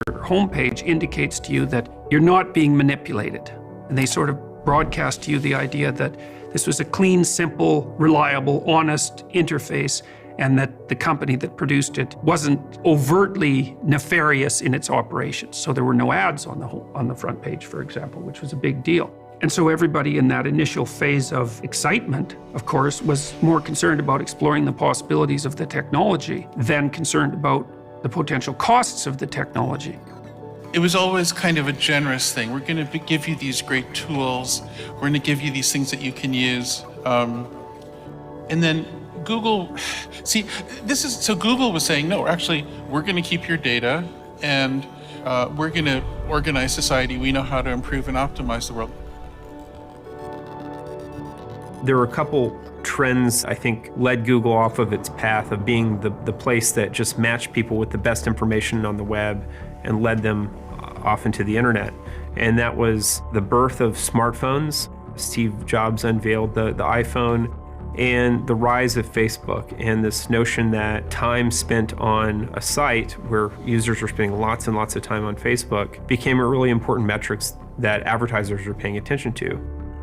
homepage indicates to you that you're not being manipulated. And they sort of broadcast to you the idea that this was a clean, simple, reliable, honest interface, and that the company that produced it wasn't overtly nefarious in its operations. So there were no ads on the front page, for example, which was a big deal. And so everybody in that initial phase of excitement, of course, was more concerned about exploring the possibilities of the technology than concerned about the potential costs of the technology. It was always kind of a generous thing. We're going to give you these great tools. We're going to give you these things that you can use. And then Google, see, so Google was saying, no, actually, we're going to keep your data and we're going to organize society. We know how to improve and optimize the world. There were a couple trends, I think, led Google off of its path of being the place that just matched people with the best information on the web and led them off into the internet. And that was the birth of smartphones. Steve Jobs unveiled the iPhone, and the rise of Facebook, and this notion that time spent on a site where users were spending lots and lots of time on Facebook became a really important metrics that advertisers were paying attention to.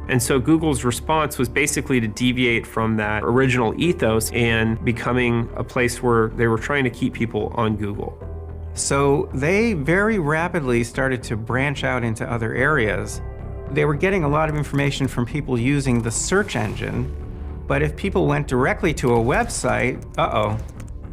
And so Google's response was basically to deviate from that original ethos and becoming a place where they were trying to keep people on Google. So they very rapidly started to branch out into other areas. They were getting a lot of information from people using the search engine, but if people went directly to a website, uh-oh,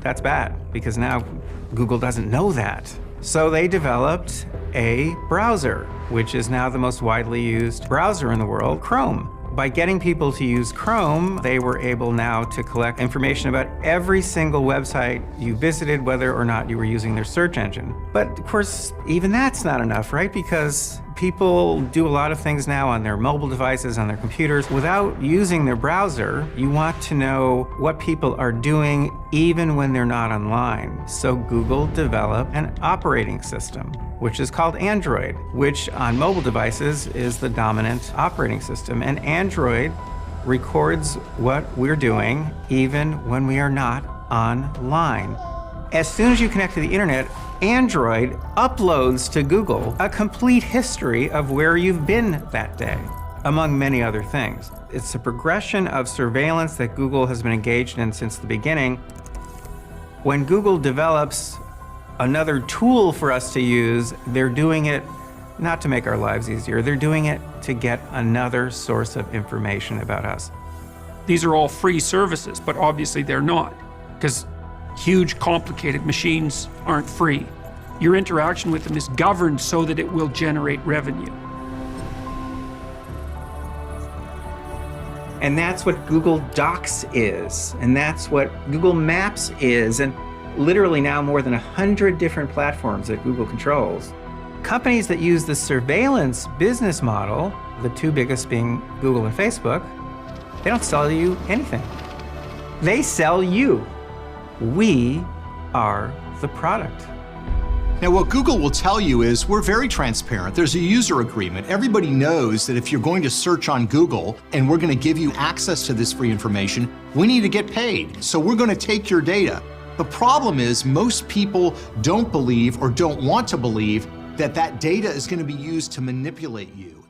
that's bad, because now Google doesn't know that. So they developed a browser, which is now the most widely used browser in the world, Chrome. By getting people to use Chrome, they were able now to collect information about every single website you visited, whether or not you were using their search engine. But of course, even that's not enough, right? Because people do a lot of things now on their mobile devices, on their computers. Without using their browser, you want to know what people are doing even when they're not online. So Google developed an operating system, which is called Android, which on mobile devices is the dominant operating system. And Android records what we're doing even when we are not online. As soon as you connect to the internet, Android uploads to Google a complete history of where you've been that day, among many other things. It's a progression of surveillance that Google has been engaged in since the beginning. When Google develops another tool for us to use, they're doing it not to make our lives easier, they're doing it to get another source of information about us. These are all free services, but obviously they're not, because huge, complicated machines aren't free. Your interaction with them is governed so that it will generate revenue. And that's what Google Docs is, and that's what Google Maps is, and literally now more than 100 different platforms that Google controls. Companies that use the surveillance business model, the two biggest being Google and Facebook, they don't sell you anything. They sell you. We are the product. Now, what Google will tell you is we're very transparent. There's a user agreement. Everybody knows that if you're going to search on Google and we're going to give you access to this free information, we need to get paid. So we're going to take your data. The problem is most people don't believe or don't want to believe that that data is going to be used to manipulate you.